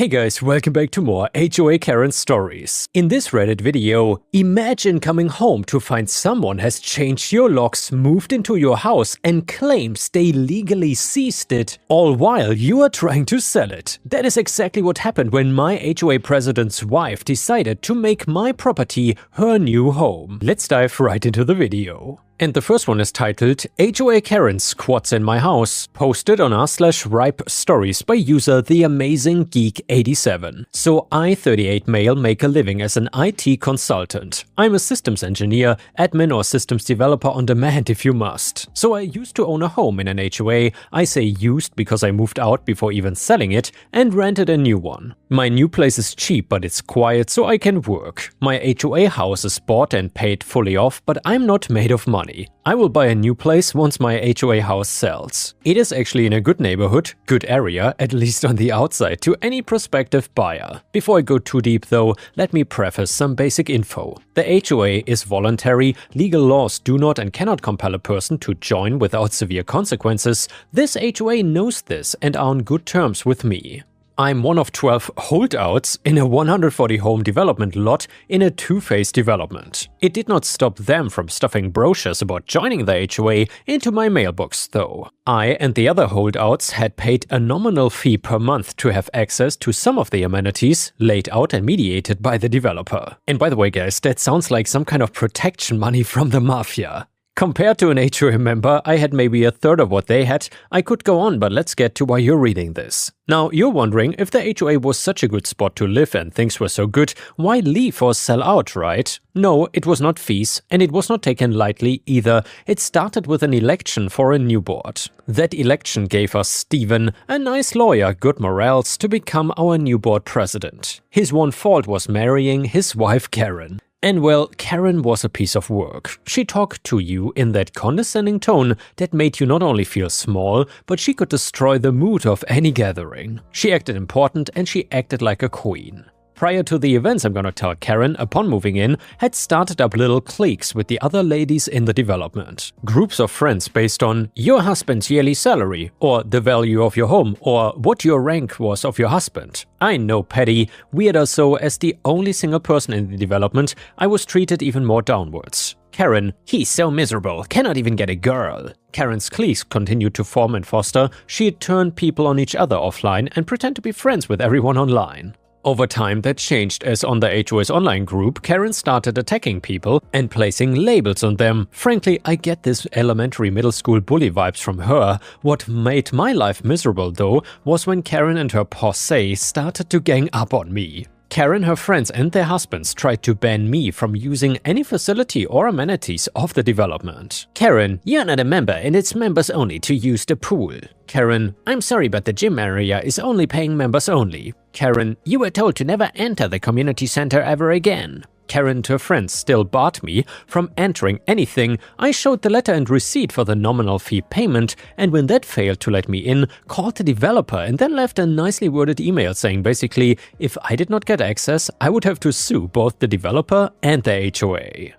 Hey guys, welcome back to more HOA Karen stories. In this Reddit video, imagine coming home to find someone has changed your locks, moved into your house and claims they legally seized it, all while you are trying to sell it. That is exactly what happened when my HOA president's wife decided to make my property her new home. Let's dive right into the video. And the first one is titled HOA Karen Squats in My House, posted on r/ripe stories by user TheAmazingGeek87. So I, 38 male, make a living as an IT consultant. I'm a systems engineer, admin or systems developer on demand if you must. So I used to own a home in an HOA. I say used because I moved out before even selling it and rented a new one. My new place is cheap but it's quiet so I can work. My HOA house is bought and paid fully off, but I'm not made of money. I will buy a new place once my HOA house sells. It is actually in a good neighborhood, good area, at least on the outside, to any prospective buyer. Before I go too deep though, let me preface some basic info. The HOA is voluntary, legal laws do not and cannot compel a person to join without severe consequences. This HOA knows this and are on good terms with me. I'm one of 12 holdouts in a 140 home development lot in a two-phase development. It did not stop them from stuffing brochures about joining the HOA into my mailbox though. I and the other holdouts had paid a nominal fee per month to have access to some of the amenities laid out and mediated by the developer. And by the way guys, that sounds like some kind of protection money from the mafia. Compared to an HOA member, I had maybe a third of what they had. I could go on, but let's get to why you're reading this. Now, you're wondering, if the HOA was such a good spot to live and things were so good, why leave or sell out, right? No, it was not fees, and it was not taken lightly either. It started with an election for a new board. That election gave us Steven, a nice lawyer, good morals, to become our new board president. His one fault was marrying his wife Karen. And well, Karen was a piece of work. She talked to you in that condescending tone that made you not only feel small, but she could destroy the mood of any gathering. She acted important and she acted like a queen. Prior to the events I'm gonna tell, Karen, upon moving in, had started up little cliques with the other ladies in the development. Groups of friends based on your husband's yearly salary, or the value of your home, or what your rank was of your husband. I know, petty, weirder, so as the only single person in the development, I was treated even more downwards. Karen, he's so miserable, cannot even get a girl. Karen's cliques continued to form and foster. She'd turn people on each other offline and pretend to be friends with everyone online. Over time, that changed as on the HOA's online group, Karen started attacking people and placing labels on them. Frankly, I get this elementary middle school bully vibes from her. What made my life miserable though was when Karen and her posse started to gang up on me. Karen, her friends and their husbands tried to ban me from using any facility or amenities of the development. Karen, you're not a member and it's members only to use the pool. Karen, I'm sorry but the gym area is only paying members only. Karen, you were told to never enter the community center ever again. Karen and her friends still barred me from entering anything. I showed the letter and receipt for the nominal fee payment, and when that failed to let me in, called the developer and then left a nicely worded email saying basically, if I did not get access, I would have to sue both the developer and the HOA.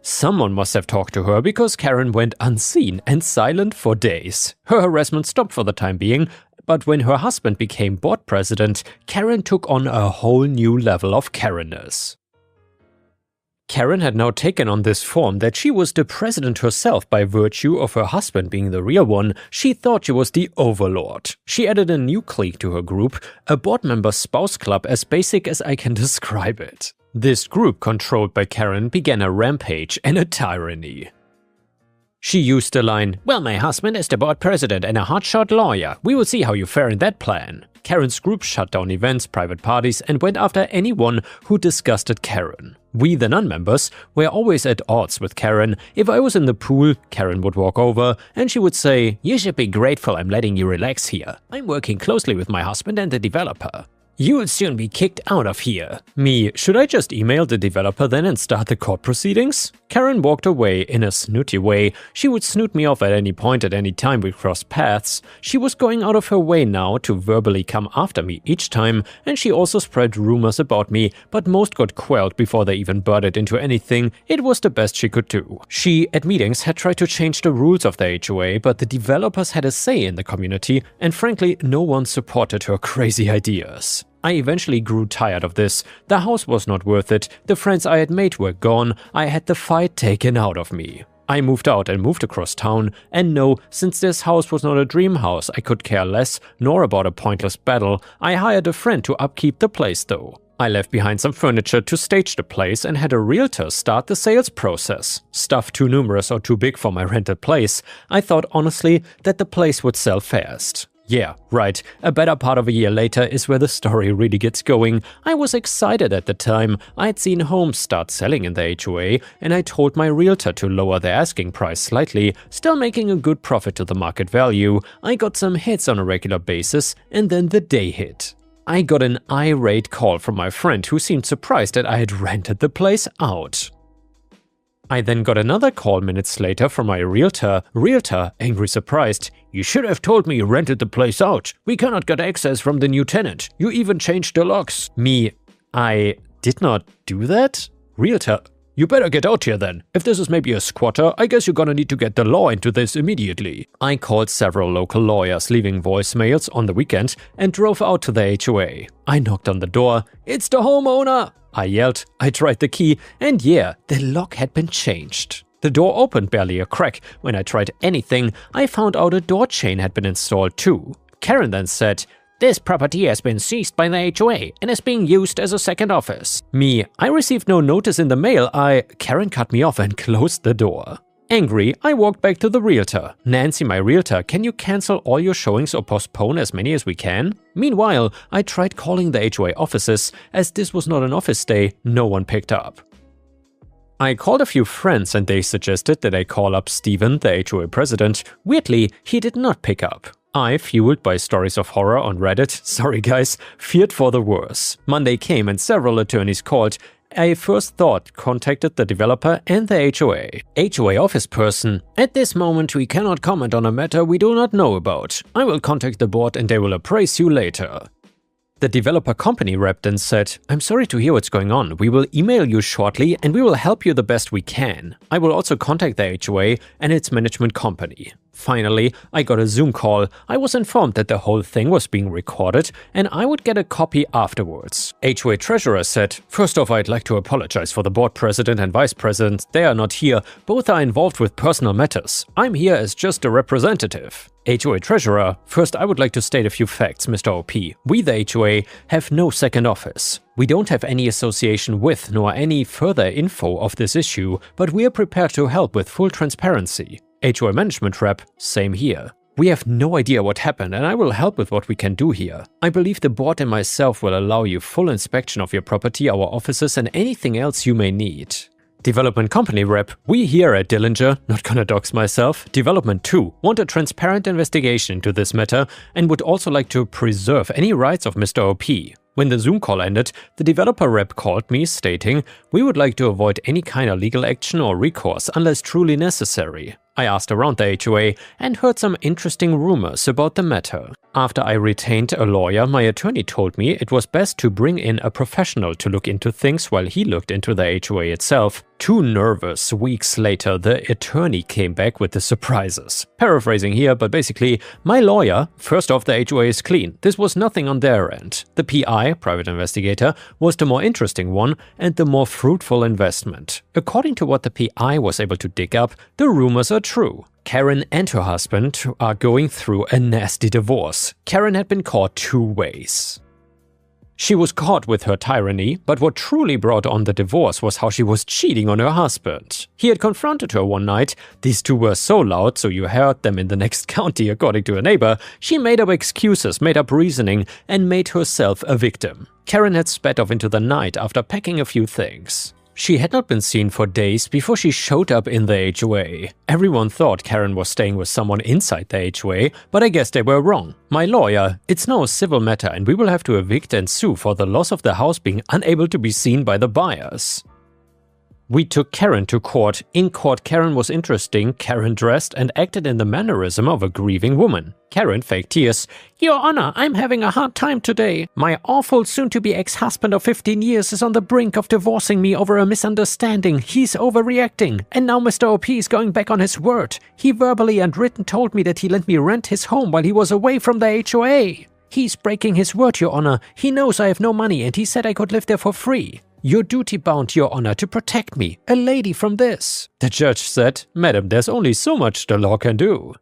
Someone must have talked to her because Karen went unseen and silent for days. Her harassment stopped for the time being, but when her husband became board president, Karen took on a whole new level of Karenness. Karen had now taken on this form that she was the president herself by virtue of her husband being the real one. She thought she was the overlord. She added a new clique to her group, a board member spouse club as basic as I can describe it. This group, controlled by Karen, began a rampage and a tyranny. She used the line, well, my husband is the board president and a hotshot lawyer. We will see how you fare in that plan. Karen's group shut down events, private parties, and went after anyone who disgusted Karen. We, the non-members, were always at odds with Karen. If I was in the pool, Karen would walk over and she would say, you should be grateful I'm letting you relax here. I'm working closely with my husband and the developer. You'll soon be kicked out of here. Me, should I just email the developer then and start the court proceedings? Karen walked away in a snooty way. She would snoot me off at any point at any time we crossed paths. She was going out of her way now to verbally come after me each time, and she also spread rumors about me, but most got quelled before they even budded into anything. It was the best she could do. She, at meetings, had tried to change the rules of the HOA, but the developers had a say in the community, and frankly, no one supported her crazy ideas. I eventually grew tired of this. The house was not worth it, the friends I had made were gone, I had the fight taken out of me. I moved out and moved across town, and no, since this house was not a dream house, I could care less, nor about a pointless battle. I hired a friend to upkeep the place though. I left behind some furniture to stage the place and had a realtor start the sales process. Stuff too numerous or too big for my rented place. I thought honestly that the place would sell fast. Yeah, right, a better part of a year later is where the story really gets going. I was excited at the time. I'd seen homes start selling in the HOA, and I told my realtor to lower the asking price slightly, still making a good profit to the market value. I got some hits on a regular basis, and then the day hit. I got an irate call from my friend who seemed surprised that I had rented the place out. I then got another call minutes later from my realtor. Realtor, angry surprised. "You should have told me you rented the place out. We cannot get access from the new tenant. You even changed the locks." Me, I did not do that? Realtor, "You better get out here then. If this is maybe a squatter, I guess you're gonna need to get the law into this immediately." I called several local lawyers, leaving voicemails on the weekend, and drove out to the HOA. I knocked on the door. "It's the homeowner!" I yelled. I tried the key, and yeah, the lock had been changed. The door opened barely a crack. When I tried anything, I found out a door chain had been installed too. Karen then said, "This property has been seized by the HOA and is being used as a second office." Me, I received no notice in the mail. Karen cut me off and closed the door. Angry, I walked back to the realtor. "Nancy, my realtor, can you cancel all your showings or postpone as many as we can?" Meanwhile, I tried calling the HOA offices. As this was not an office day, no one picked up. I called a few friends and they suggested that I call up Steven, the HOA president. Weirdly, he did not pick up. I, fueled by stories of horror on Reddit, sorry guys, feared for the worse. Monday came and several attorneys called. I first thought contacted the developer and the HOA. HOA office person, "At this moment we cannot comment on a matter we do not know about. I will contact the board and they will appraise you later." The developer company rep then said, "I'm sorry to hear what's going on. We will email you shortly and we will help you the best we can. I will also contact the HOA and its management company." Finally, I got a Zoom call. I was informed that the whole thing was being recorded and I would get a copy afterwards. HOA treasurer said, "First off, I'd like to apologize for the board president and vice president. They are not here. Both are involved with personal matters. I'm here as just a representative." HOA treasurer, "First, I would like to state a few facts, Mr. OP. We, the HOA, have no second office. We don't have any association with nor any further info of this issue, but we are prepared to help with full transparency." HOA management rep, same here. "We have no idea what happened and I will help with what we can do here. I believe the board and myself will allow you full inspection of your property, our offices and anything else you may need." Development company rep, "We here at Dillinger, not gonna dox myself, Development 2, want a transparent investigation into this matter and would also like to preserve any rights of Mr. OP. When the Zoom call ended, the developer rep called me stating, "We would like to avoid any kind of legal action or recourse unless truly necessary." I asked around the HOA and heard some interesting rumors about the matter. After I retained a lawyer, my attorney told me it was best to bring in a professional to look into things while he looked into the HOA itself. Too nervous, weeks later, the attorney came back with the surprises. Paraphrasing here, but basically, my lawyer, first off, the HOA is clean. This was nothing on their end. The PI, private investigator, was the more interesting one and the more fruitful investment. According to what the PI was able to dig up, the rumors are true. Karen and her husband are going through a nasty divorce. Karen had been caught 2 ways. She was caught with her tyranny, but what truly brought on the divorce was how she was cheating on her husband. He had confronted her one night. These two were so loud, so you heard them in the next county, according to a neighbor. She made up excuses, made up reasoning, and made herself a victim. Karen had sped off into the night after packing a few things. She had not been seen for days before she showed up in the HOA. Everyone thought Karen was staying with someone inside the HOA, but I guess they were wrong. My lawyer, "It's now a civil matter and we will have to evict and sue for the loss of the house being unable to be seen by the buyers." We took Karen to court. In court, Karen was interesting. Karen dressed and acted in the mannerism of a grieving woman. Karen faked tears. "Your Honor, I'm having a hard time today. My awful soon-to-be ex-husband of 15 years is on the brink of divorcing me over a misunderstanding. He's overreacting. And now Mr. OP is going back on his word. He verbally and written told me that he let me rent his home while he was away from the HOA. "He's breaking his word, Your Honor. He knows I have no money and he said I could live there for free. You're duty-bound, Your Honor, to protect me, a lady, from this." The judge said, "Madam, there's only so much the law can do."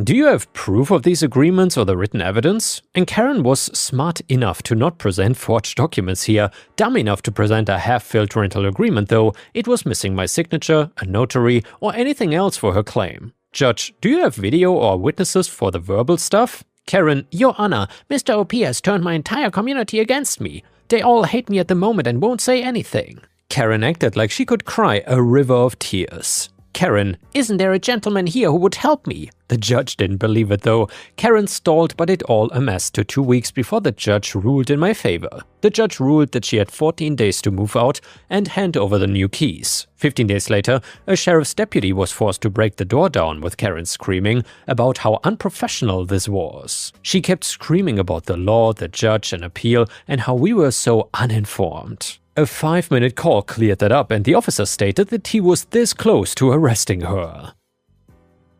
Do you have proof of these agreements or the written evidence? And Karen was smart enough to not present forged documents here, dumb enough to present a half-filled rental agreement though. It was missing my signature, a notary, or anything else for her claim. Judge, do you have video or witnesses for the verbal stuff? Karen, "Your Honor, Mr. OP has turned my entire community against me. They all hate me at the moment and won't say anything." Karen acted like she could cry a river of tears. Karen, "Isn't there a gentleman here who would help me?" The judge didn't believe it though. Karen stalled, but it all amassed to 2 weeks before the judge ruled in my favor. The judge ruled that she had 14 days to move out and hand over the new keys. 15 days later, a sheriff's deputy was forced to break the door down with Karen screaming about how unprofessional this was. She kept screaming about the law, the judge, an appeal, and how we were so uninformed. A 5-minute call cleared that up and the officer stated that he was this close to arresting her.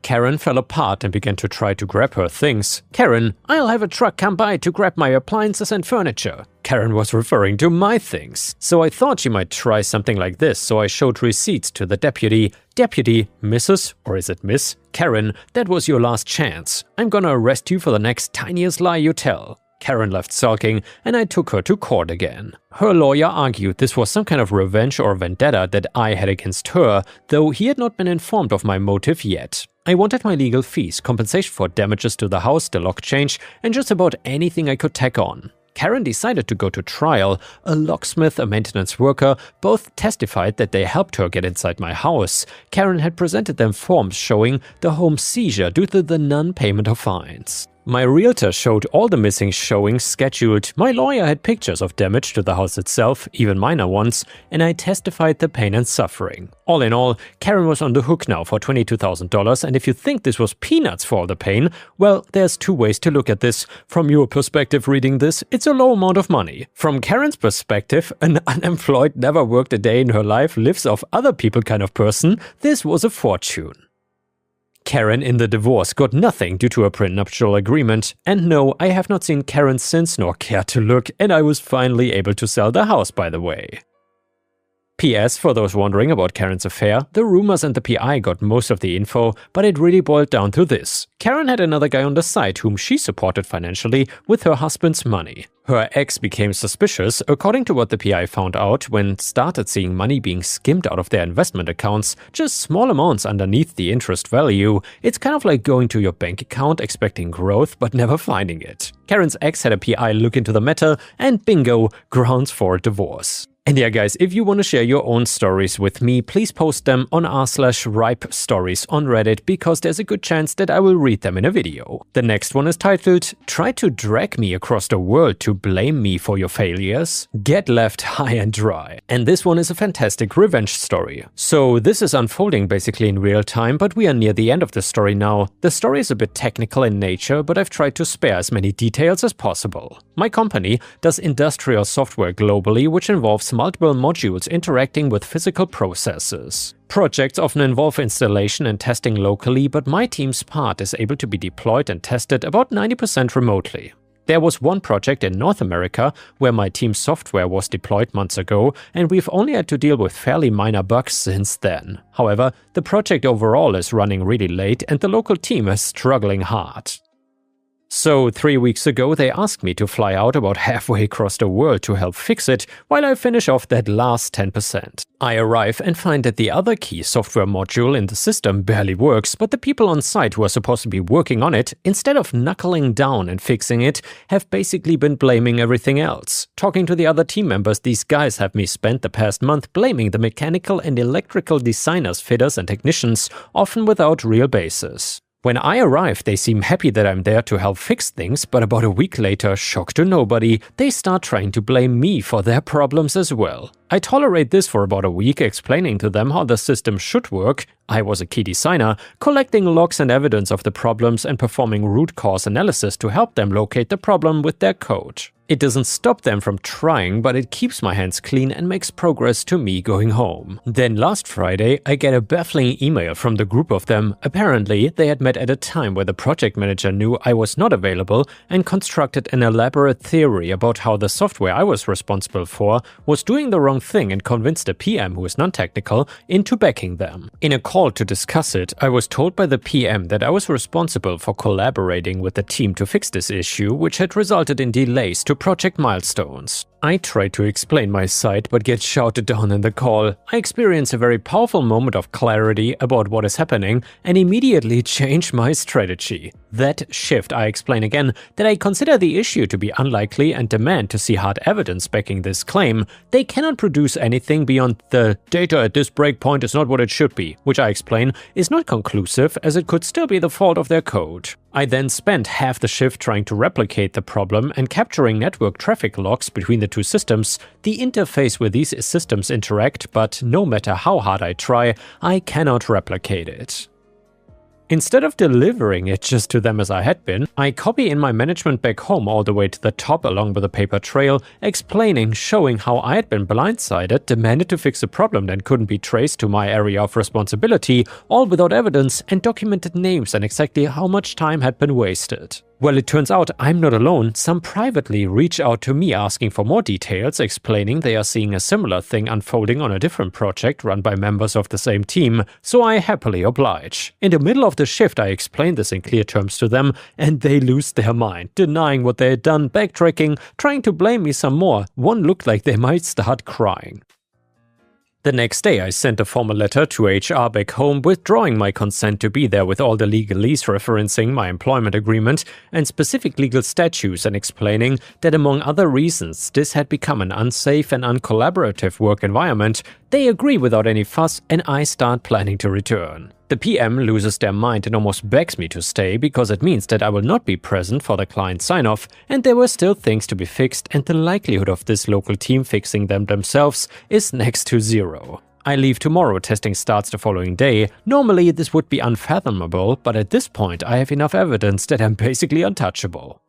Karen fell apart and began to try to grab her things. Karen, "I'll have a truck come by to grab my appliances and furniture." Karen was referring to my things. So I thought she might try something like this, so I showed receipts to the deputy. "Deputy, Mrs. or is it Miss? Karen, that was your last chance. I'm gonna arrest you for the next tiniest lie you tell." Karen left sulking, and I took her to court again. Her lawyer argued this was some kind of revenge or vendetta that I had against her, though he had not been informed of my motive yet. I wanted my legal fees, compensation for damages to the house, the lock change, and just about anything I could tack on. Karen decided to go to trial. A locksmith, a maintenance worker, both testified that they helped her get inside my house. Karen had presented them forms showing the home seizure due to the non-payment of fines. My realtor showed all the missing showings scheduled. My lawyer had pictures of damage to the house itself, even minor ones, and I testified the pain and suffering. All in all, Karen was on the hook now for $22,000, and if you think this was peanuts for all the pain, well, there's 2 ways to look at this. From your perspective reading this, it's a low amount of money. From Karen's perspective, an unemployed, never worked a day in her life, lives off other people kind of person, this was a fortune. Karen in the divorce got nothing due to a prenuptial agreement, and no, I have not seen Karen since nor care to look, and I was finally able to sell the house, by the way. P.S. For those wondering about Karen's affair, the rumors and the PI got most of the info, but it really boiled down to this. Karen had another guy on the side whom she supported financially with her husband's money. Her ex became suspicious, according to what the PI found out when started seeing money being skimmed out of their investment accounts, just small amounts underneath the interest value. It's kind of like going to your bank account expecting growth but never finding it. Karen's ex had a PI look into the matter, and bingo, grounds for divorce. And yeah guys, if you want to share your own stories with me, please post them on r/ripe stories on Reddit, because there's a good chance that I will read them in a video. The next one is titled, "Try to drag me across the world to blame me for your failures? Get left high and dry." And this one is a fantastic revenge story. So this is unfolding basically in real time, but we are near the end of the story now. The story is a bit technical in nature, but I've tried to spare as many details as possible. My company does industrial software globally, which involves multiple modules interacting with physical processes. Projects often involve installation and testing locally, but my team's part is able to be deployed and tested about 90% remotely. There was one project in North America where my team's software was deployed months ago, and we've only had to deal with fairly minor bugs since then. However, the project overall is running really late and the local team is struggling hard. So 3 weeks ago they asked me to fly out about halfway across the world to help fix it while I finish off that last 10%. I arrive and find that the other key software module in the system barely works, but the people on site who are supposed to be working on it, instead of knuckling down and fixing it, have basically been blaming everything else. Talking to the other team members, these guys have me spend the past month blaming the mechanical and electrical designers, fitters and technicians, often without real basis. When I arrive, they seem happy that I'm there to help fix things, but about a week later, shock to nobody, they start trying to blame me for their problems as well. I tolerate this for about a week, explaining to them how the system should work. I was a key designer, collecting logs and evidence of the problems and performing root cause analysis to help them locate the problem with their code. It doesn't stop them from trying, but it keeps my hands clean and makes progress to me going home. Then last Friday, I get a baffling email from the group of them. Apparently, they had met at a time where the project manager knew I was not available and constructed an elaborate theory about how the software I was responsible for was doing the wrong thing and convinced the PM, who is non-technical, into backing them. In a call to discuss it, I was told by the PM that I was responsible for collaborating with the team to fix this issue, which had resulted in delays to project milestones. I try to explain my side but get shouted down in the call. I experience a very powerful moment of clarity about what is happening and immediately change my strategy. That shift, I explain again that I consider the issue to be unlikely and demand to see hard evidence backing this claim. They cannot produce anything beyond the data at this breakpoint is not what it should be, which I explain is not conclusive as it could still be the fault of their code. I then spent half the shift trying to replicate the problem and capturing network traffic logs between the two systems, the interface where these systems interact, but no matter how hard I try, I cannot replicate it. Instead of delivering it just to them as I had been, I copy in my management back home all the way to the top along with a paper trail, explaining, showing how I had been blindsided, demanded to fix a problem that couldn't be traced to my area of responsibility, all without evidence, and documented names and exactly how much time had been wasted. Well, it turns out I'm not alone. Some privately reach out to me asking for more details, explaining they are seeing a similar thing unfolding on a different project run by members of the same team, so I happily oblige. In the middle of the shift, I explain this in clear terms to them, and they lose their mind, denying what they had done, backtracking, trying to blame me some more. One looked like they might start crying. The next day, I sent a formal letter to HR back home withdrawing my consent to be there with all the legalese referencing my employment agreement and specific legal statutes and explaining that among other reasons this had become an unsafe and uncollaborative work environment. They agree without any fuss and I start planning to return. The PM loses their mind and almost begs me to stay because it means that I will not be present for the client sign-off and there were still things to be fixed and the likelihood of this local team fixing them themselves is next to zero. I leave tomorrow, testing starts the following day. Normally this would be unfathomable, but at this point I have enough evidence that I'm basically untouchable.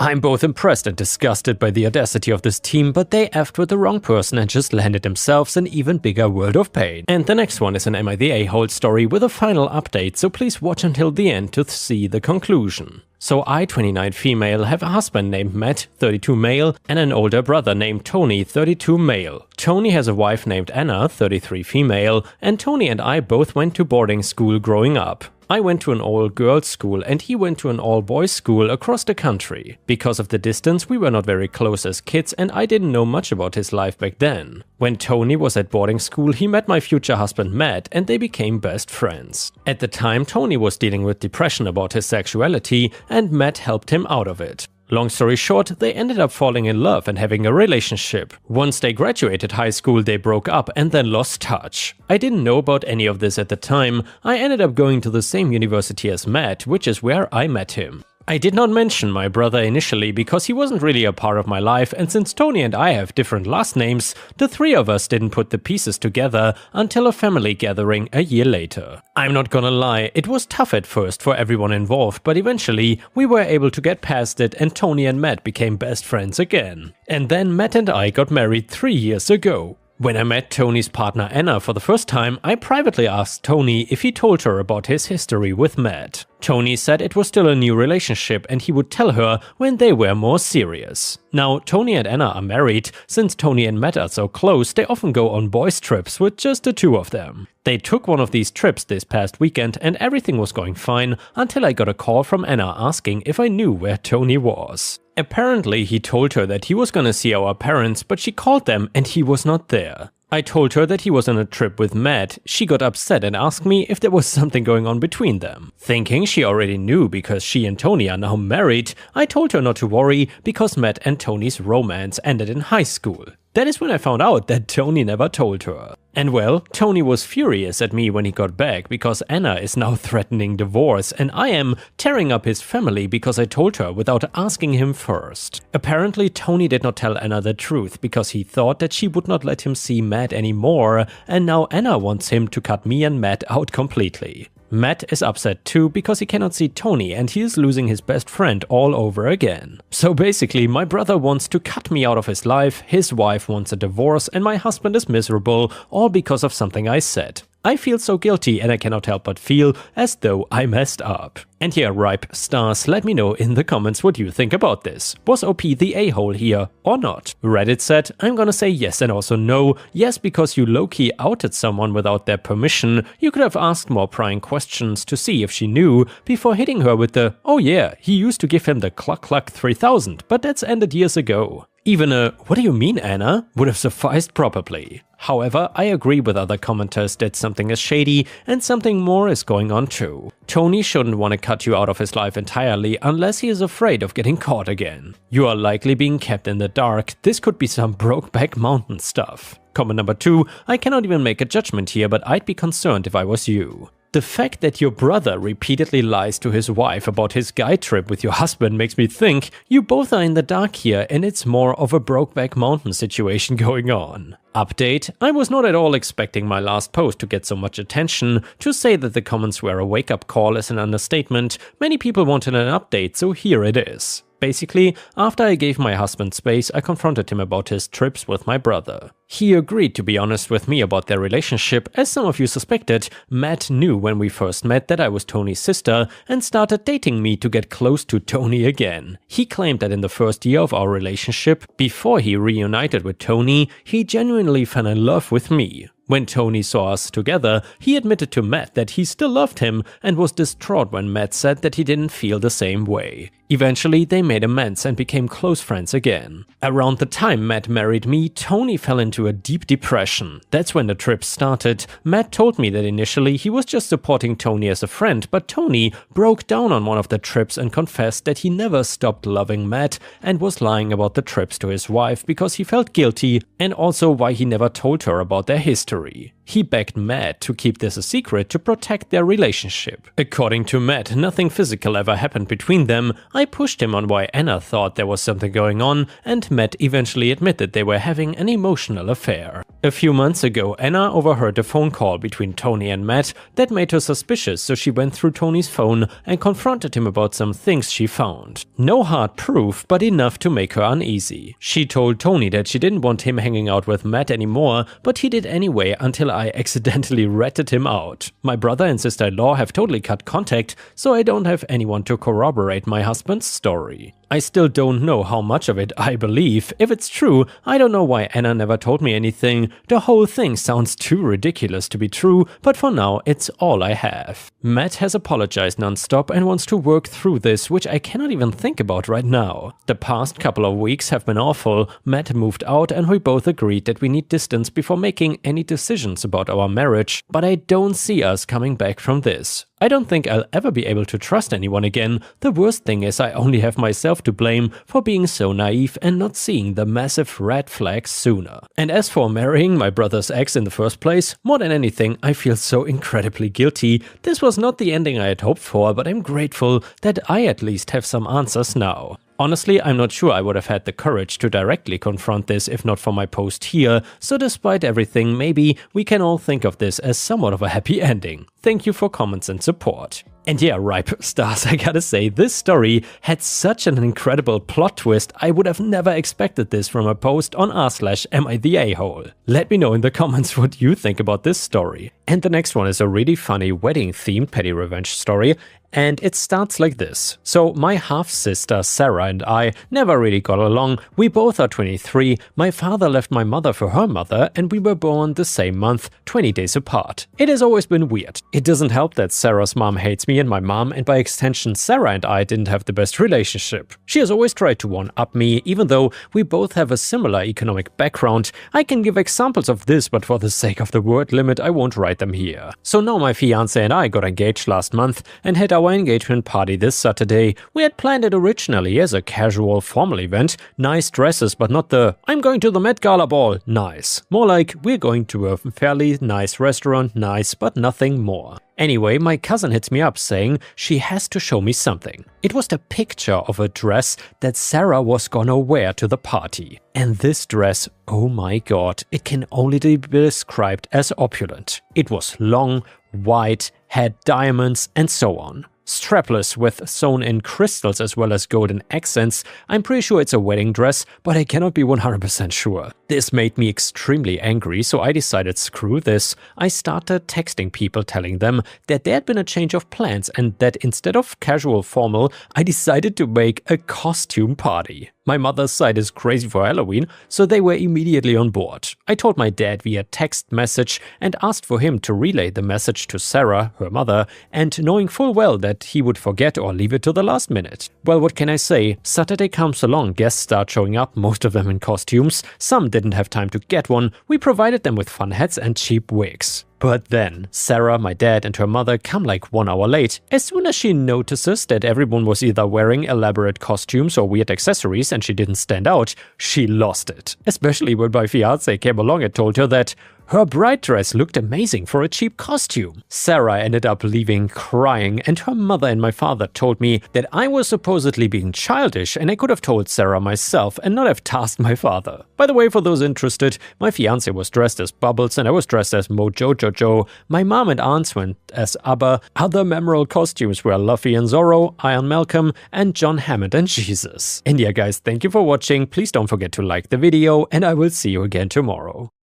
I'm both impressed and disgusted by the audacity of this team, but they effed with the wrong person and just landed themselves an even bigger world of pain. And the next one is an Am I the A-hole story with a final update, so please watch until the end to see the conclusion. So I, 29 female, have a husband named Matt, 32 male, and an older brother named Tony, 32 male. Tony has a wife named Anna, 33 female, and Tony and I both went to boarding school growing up. I went to an all-girls school and he went to an all-boys school across the country. Because of the distance, we were not very close as kids and I didn't know much about his life back then. When Tony was at boarding school, he met my future husband Matt and they became best friends. At the time, Tony was dealing with depression about his sexuality and Matt helped him out of it. Long story short, they ended up falling in love and having a relationship. Once they graduated high school, they broke up and then lost touch. I didn't know about any of this at the time. I ended up going to the same university as Matt, which is where I met him. I did not mention my brother initially because he wasn't really a part of my life, and since Tony and I have different last names, the three of us didn't put the pieces together until a family gathering a year later. I'm not gonna lie, it was tough at first for everyone involved, but eventually we were able to get past it and Tony and Matt became best friends again. And then Matt and I got married 3 years ago. When I met Tony's partner Anna for the first time, I privately asked Tony if he told her about his history with Matt. Tony said it was still a new relationship and he would tell her when they were more serious. Now, Tony and Anna are married. Since Tony and Matt are so close, they often go on boys' trips with just the two of them. They took one of these trips this past weekend and everything was going fine until I got a call from Anna asking if I knew where Tony was. Apparently, he told her that he was gonna see our parents, but she called them and he was not there. I told her that he was on a trip with Matt. She got upset and asked me if there was something going on between them. Thinking she already knew because she and Tony are now married, I told her not to worry because Matt and Tony's romance ended in high school. That is when I found out that Tony never told her. And well, Tony was furious at me when he got back because Anna is now threatening divorce and I am tearing up his family because I told her without asking him first. Apparently Tony did not tell Anna the truth because he thought that she would not let him see Matt anymore and now Anna wants him to cut me and Matt out completely. Matt is upset too because he cannot see Tony and he is losing his best friend all over again. So basically, my brother wants to cut me out of his life, his wife wants a divorce, and my husband is miserable, all because of something I said. I feel so guilty and I cannot help but feel as though I messed up. And yeah, Ripe Stars, let me know in the comments what you think about this. Was OP the a-hole here or not? Reddit said, I'm gonna say yes and also no. Yes, because you low-key outed someone without their permission. You could have asked more prying questions to see if she knew before hitting her with the, oh yeah, he used to give him the cluck cluck 3000, but that's ended years ago. Even a, what do you mean, Anna, would have sufficed probably. However, I agree with other commenters that something is shady and something more is going on too. Tony shouldn't want to cut you out of his life entirely unless he is afraid of getting caught again. You are likely being kept in the dark. This could be some Brokeback Mountain stuff. Comment number 2, I cannot even make a judgment here, but I'd be concerned if I was you. The fact that your brother repeatedly lies to his wife about his guy trip with your husband makes me think you both are in the dark here and it's more of a Brokeback Mountain situation going on. Update, I was not at all expecting my last post to get so much attention. To say that the comments were a wake-up call is an understatement. Many people wanted an update, so here it is. Basically, after I gave my husband space, I confronted him about his trips with my brother. He agreed to be honest with me about their relationship. As some of you suspected, Matt knew when we first met that I was Tony's sister and started dating me to get close to Tony again. He claimed that in the first year of our relationship, before he reunited with Tony, he genuinely fell in love with me. When Tony saw us together, he admitted to Matt that he still loved him and was distraught when Matt said that he didn't feel the same way. Eventually, they made amends and became close friends again. Around the time Matt married me, Tony fell into a deep depression. That's when the trip started. Matt told me that initially he was just supporting Tony as a friend, but Tony broke down on one of the trips and confessed that he never stopped loving Matt and was lying about the trips to his wife because he felt guilty and also why he never told her about their history. He begged Matt to keep this a secret to protect their relationship. According to Matt, nothing physical ever happened between them. I pushed him on why Anna thought there was something going on, and Matt eventually admitted they were having an emotional affair. A few months ago, Anna overheard a phone call between Tony and Matt that made her suspicious, so she went through Tony's phone and confronted him about some things she found. No hard proof, but enough to make her uneasy. She told Tony that she didn't want him hanging out with Matt anymore, but he did anyway until I accidentally ratted him out. My brother and sister-in-law have totally cut contact, so I don't have anyone to corroborate my husband's story. I still don't know how much of it I believe. If it's true, I don't know why Anna never told me anything. The whole thing sounds too ridiculous to be true, but for now, it's all I have. Matt has apologized non-stop and wants to work through this, which I cannot even think about right now. The past couple of weeks have been awful. Matt moved out and we both agreed that we need distance before making any decisions about our marriage, but I don't see us coming back from this. I don't think I'll ever be able to trust anyone again. The worst thing is I only have myself to blame for being so naive and not seeing the massive red flags sooner. And as for marrying my brother's ex in the first place, more than anything, I feel so incredibly guilty. This was not the ending I had hoped for, but I'm grateful that I at least have some answers now. Honestly, I'm not sure I would have had the courage to directly confront this if not for my post here, so despite everything, maybe we can all think of this as somewhat of a happy ending. Thank you for comments and support. And yeah, Ripe Stars, I gotta say, this story had such an incredible plot twist. I would have never expected this from a post on r/am-I-the-a-hole. Let me know in the comments what you think about this story. And the next one is a really funny wedding-themed petty revenge story. And it starts like this. So my half-sister Sarah and I never really got along. We both are 23. My father left my mother for her mother and we were born the same month, 20 days apart. It has always been weird. It doesn't help that Sarah's mom hates me and my mom, and by extension Sarah and I didn't have the best relationship. She has always tried to one-up me, even though we both have a similar economic background. I can give examples of this, but for the sake of the word limit I won't write them here. So now my fiancé and I got engaged last month and had our engagement party this Saturday. We had planned it originally as a casual formal event, nice dresses but not the "I'm going to the Met Gala ball" nice. More like we're going to a fairly nice restaurant, nice but nothing more. Anyway, my cousin hits me up saying she has to show me something. It was the picture of a dress that Sarah was gonna wear to the party. And this dress, oh my god, it can only be described as opulent. It was long, white, had diamonds, and so on. Strapless with sewn-in crystals as well as golden accents. I'm pretty sure it's a wedding dress, but I cannot be 100% sure. This made me extremely angry, so I decided screw this. I started texting people telling them that there had been a change of plans and that instead of casual formal, I decided to make a costume party. My mother's side is crazy for Halloween, so they were immediately on board. I told my dad via text message and asked for him to relay the message to Sarah, her mother, and knowing full well that he would forget or leave it to the last minute. Well, what can I say? Saturday comes along, guests start showing up, most of them in costumes. Some didn't have time to get one. We provided them with fun hats and cheap wigs. But then, Sarah, my dad, and her mother come like 1 hour late. As soon as she notices that everyone was either wearing elaborate costumes or weird accessories and she didn't stand out, she lost it. Especially when my fiancé came along and told her that her bride dress looked amazing for a cheap costume. Sarah ended up leaving crying, and her mother and my father told me that I was supposedly being childish and I could have told Sarah myself and not have tasked my father. By the way, for those interested, my fiancé was dressed as Bubbles and I was dressed as Mojo Jojo. My mom and aunts went as ABBA. Other memorable costumes were Luffy and Zorro, Iron Malcolm, and John Hammond and Jesus. And yeah guys, thank you for watching. Please don't forget to like the video and I will see you again tomorrow.